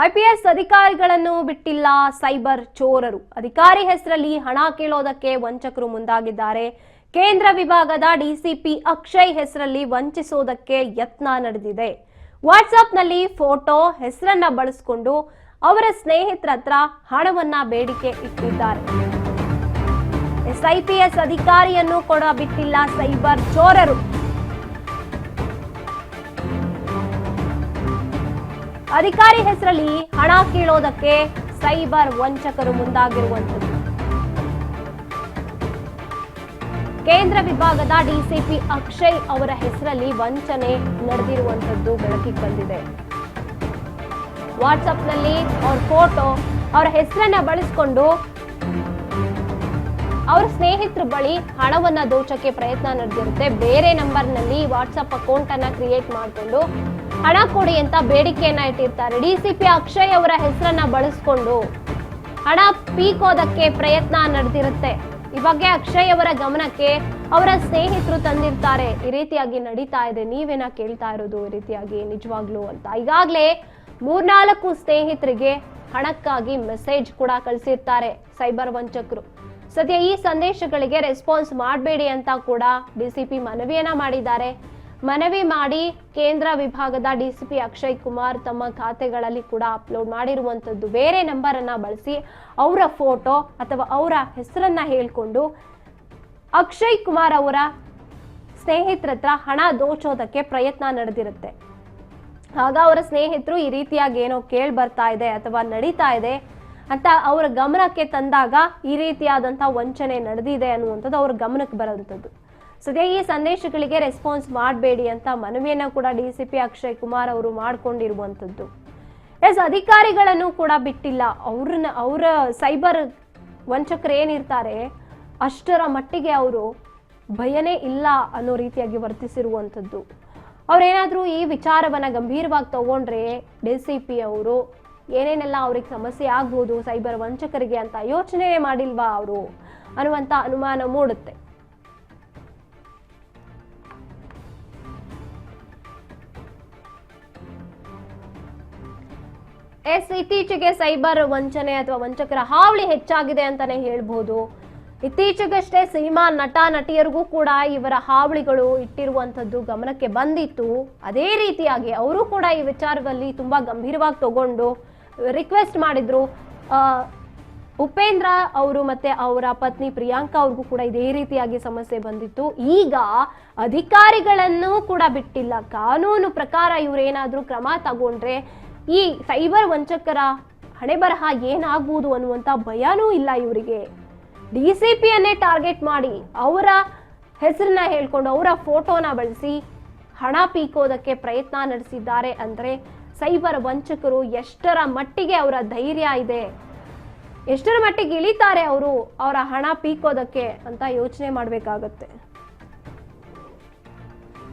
IPS ಅಧಿಕಾರಿಗಳನ್ನು ಬಿಟ್ಟಿಲ್ಲ cyber ಚೋರರು. ಅಧಿಕಾರಿ ಹೆಸರಲ್ಲಿ ಹಣ ಕೇಳೋದಕ್ಕೆ ವಂಚಕರು ಮುಂದಾಗಿದ್ದಾರೆ. ಕೇಂದ್ರ ವಿಭಾಗದ ಡಿಸಿಪಿ ಅಕ್ಷಯ್ ಹೆಸರಲ್ಲಿ ವಂಚಿಸೋದಕ್ಕೆ ಯತ್ನ ನಡೆದಿದೆ. ವಾಟ್ಸ್ಆಪ್ನಲ್ಲಿ ಫೋಟೋ ಹೆಸರನ್ನ ಬಳಸಿಕೊಂಡು ಅವರ ಸ್ನೇಹಿತರ ಹತ್ರ ಹಣವನ್ನ ಬೇಡಿಕೆ ಇಟ್ಟಿದ್ದಾರೆ. ಐಪಿಎಸ್ ಅಧಿಕಾರಿಯನ್ನು ಕೂಡ ಬಿಟ್ಟಿಲ್ಲ ಸೈಬರ್ ಚೋರರು. ಅಧಿಕಾರಿ ಹೆಸರಲ್ಲಿ ಹಣ ಕೇಳೋದಕ್ಕೆ ಸೈಬರ್ ವಂಚಕರು ಮುಂದಾಗಿರುವಂಥದ್ದು. ಕೇಂದ್ರ ವಿಭಾಗದ ಡಿಸಿಪಿ ಅಕ್ಷಯ್ ಅವರ ಹೆಸರಲ್ಲಿ ವಂಚನೆ ನಡೆದಿರುವಂಥದ್ದು ಬೆಳಕಿಗೆ ಬಂದಿದೆ. ವಾಟ್ಸ್ಆಪ್ನಲ್ಲಿ ಅವ್ರ ಫೋಟೋ, ಅವರ ಹೆಸರನ್ನ ಬಳಸಿಕೊಂಡು ಅವರ ಸ್ನೇಹಿತರ ಬಳಿ ಹಣವನ್ನ ದೋಚಕ್ಕೆ ಪ್ರಯತ್ನ ನಡೆದಿರುತ್ತೆ. ಬೇರೆ ನಂಬರ್ನಲ್ಲಿ ವಾಟ್ಸ್ಆಪ್ ಅಕೌಂಟ್ ಅನ್ನ ಕ್ರಿಯೇಟ್ ಮಾಡಿಕೊಂಡು ಹಣ ಕೊಡಿ ಅಂತ ಬೇಡಿಕೆಯನ್ನ ಇಟ್ಟಿರ್ತಾರೆ. ಡಿಸಿಪಿ ಅಕ್ಷಯ್ ಅವರ ಹೆಸರನ್ನ ಬಳಸಿಕೊಂಡು ಹಣ ಪೀಕೋದಕ್ಕೆ ಪ್ರಯತ್ನ ನಡೆದಿರುತ್ತೆ. ಈ ಬಗ್ಗೆ ಅಕ್ಷಯ್ ಅವರ ಗಮನಕ್ಕೆ ಅವರ ಸ್ನೇಹಿತರು ತಂದಿರ್ತಾರೆ. ಈ ರೀತಿಯಾಗಿ ನಡೀತಾ ಇದೆ, ನೀವೇನ ಕೇಳ್ತಾ ಇರೋದು ಈ ರೀತಿಯಾಗಿ ನಿಜವಾಗ್ಲೂ ಅಂತ. ಈಗಾಗಲೇ 3-4 ಸ್ನೇಹಿತರಿಗೆ ಹಣಕ್ಕಾಗಿ ಮೆಸೇಜ್ ಕೂಡ ಕಳಿಸಿರ್ತಾರೆ ಸೈಬರ್ ವಂಚಕರು. ಸದ್ಯ ಈ ಸಂದೇಶಗಳಿಗೆ ರೆಸ್ಪಾನ್ಸ್ ಮಾಡಬೇಡಿ ಅಂತ ಕೂಡ ಡಿಸಿಪಿ ಮನವಿಯನ್ನ ಮಾಡಿದ್ದಾರೆ. ಮನವಿ ಮಾಡಿ ಕೇಂದ್ರ ವಿಭಾಗದ ಡಿಸಿಪಿ ಅಕ್ಷಯ್ ಕುಮಾರ್ ತಮ್ಮ ಖಾತೆಗಳಲ್ಲಿ ಕೂಡ ಅಪ್ಲೋಡ್ ಮಾಡಿರುವಂಥದ್ದು. ಬೇರೆ ನಂಬರ್ ಅನ್ನ ಬಳಸಿ ಅವರ ಫೋಟೋ ಅಥವಾ ಅವರ ಹೆಸರನ್ನ ಹೇಳ್ಕೊಂಡು ಅಕ್ಷಯ್ ಕುಮಾರ್ ಅವರ ಸ್ನೇಹಿತರ ಹತ್ರ ಹಣ ದೋಚೋದಕ್ಕೆ ಪ್ರಯತ್ನ ನಡೆದಿರುತ್ತೆ. ಆಗ ಅವರ ಸ್ನೇಹಿತರು ಈ ರೀತಿಯಾಗಿ ಏನೋ ಕೇಳಿ ಬರ್ತಾ ಇದೆ ಅಥವಾ ನಡೀತಾ ಇದೆ ಅಂತ ಅವರ ಗಮನಕ್ಕೆ ತಂದಾಗ ಈ ರೀತಿಯಾದಂತಹ ವಂಚನೆ ನಡೆದಿದೆ ಅನ್ನುವಂಥದ್ದು ಅವ್ರ ಗಮನಕ್ಕೆ ಬರುವಂಥದ್ದು. ಸದ್ಯ ಈ ಸಂದೇಶಗಳಿಗೆ ರೆಸ್ಪಾನ್ಸ್ ಮಾಡಬೇಡಿ ಅಂತ ಮನವಿಯನ್ನ ಕೂಡ ಡಿಸಿಪಿ ಅಕ್ಷಯ್ ಕುಮಾರ್ ಅವರು ಮಾಡ್ಕೊಂಡಿರುವಂಥದ್ದು. ಅಧಿಕಾರಿಗಳನ್ನು ಕೂಡ ಬಿಟ್ಟಿಲ್ಲ. ಅವರ ಸೈಬರ್ ವಂಚಕರು ಏನಿರ್ತಾರೆ ಅಷ್ಟರ ಮಟ್ಟಿಗೆ ಅವರು ಭಯನೇ ಇಲ್ಲ ಅನ್ನೋ ರೀತಿಯಾಗಿ ವರ್ತಿಸಿರುವಂಥದ್ದು. ಅವ್ರೇನಾದ್ರೂ ಈ ವಿಚಾರವನ್ನ ಗಂಭೀರವಾಗಿ ತಗೊಂಡ್ರೆ ಡಿಸಿಪಿ ಅವರು ಏನೇನೆಲ್ಲ ಅವ್ರಿಗೆ ಸಮಸ್ಯೆ ಆಗ್ಬೋದು ಸೈಬರ್ ವಂಚಕರಿಗೆ ಅಂತ ಯೋಚನೆ ಮಾಡಿಲ್ವಾ ಅವರು ಅನ್ನುವಂತ ಅನುಮಾನ ಮೂಡುತ್ತೆ. ಇತ್ತೀಚೆಗೆ ಸೈಬರ್ ವಂಚನೆ ಅಥವಾ ವಂಚಕರ ಹಾವಳಿ ಹೆಚ್ಚಾಗಿದೆ ಅಂತಾನೆ ಹೇಳ್ಬಹುದು. ಇತ್ತೀಚೆಗಷ್ಟೇ ಸಿನಿಮಾ ನಟ ನಟಿಯರಿಗೂ ಕೂಡ ಇವರ ಹಾವಳಿಗಳು ಇಟ್ಟಿರುವಂಥದ್ದು ಗಮನಕ್ಕೆ ಬಂದಿತ್ತು. ಅದೇ ರೀತಿಯಾಗಿ ಅವರು ಕೂಡ ಈ ವಿಚಾರದಲ್ಲಿ ತುಂಬಾ ಗಂಭೀರವಾಗಿ ತಗೊಂಡು ರಿಕ್ವೆಸ್ಟ್ ಮಾಡಿದ್ರು. ಉಪೇಂದ್ರ ಅವರು ಮತ್ತೆ ಅವರ ಪತ್ನಿ ಪ್ರಿಯಾಂಕಾ ಅವ್ರಿಗೂ ಕೂಡ ಇದೇ ರೀತಿಯಾಗಿ ಸಮಸ್ಯೆ ಬಂದಿತ್ತು. ಈಗ ಅಧಿಕಾರಿಗಳನ್ನು ಕೂಡ ಬಿಟ್ಟಿಲ್ಲ. ಕಾನೂನು ಪ್ರಕಾರ ಇವರೇನಾದ್ರೂ ಕ್ರಮ ತಗೊಂಡ್ರೆ ಈ ಸೈಬರ್ ವಂಚಕರ ಹಣೆ ಬರಹ ಏನಾಗ್ಬೋದು ಅನ್ನುವಂತ ಭಯನೂ ಇಲ್ಲ ಇವರಿಗೆ. ಡಿಸಿಪಿಯನ್ನೇ ಟಾರ್ಗೆಟ್ ಮಾಡಿ ಅವರ ಹೆಸರನ್ನ ಹೇಳ್ಕೊಂಡು ಅವರ ಫೋಟೋನ ಬಳಸಿ ಹಣ ಪೀಕೋದಕ್ಕೆ ಪ್ರಯತ್ನ ನಡೆಸಿದ್ದಾರೆ ಅಂದ್ರೆ ಸೈಬರ್ ವಂಚಕರು ಎಷ್ಟರ ಮಟ್ಟಿಗೆ ಅವರ ಧೈರ್ಯ ಇದೆ, ಎಷ್ಟರ ಮಟ್ಟಿಗೆ ಇಳಿತಾರೆ ಅವರು ಅವರ ಹಣ ಪೀಕೋದಕ್ಕೆ ಅಂತ ಯೋಚನೆ ಮಾಡಬೇಕಾಗತ್ತೆ.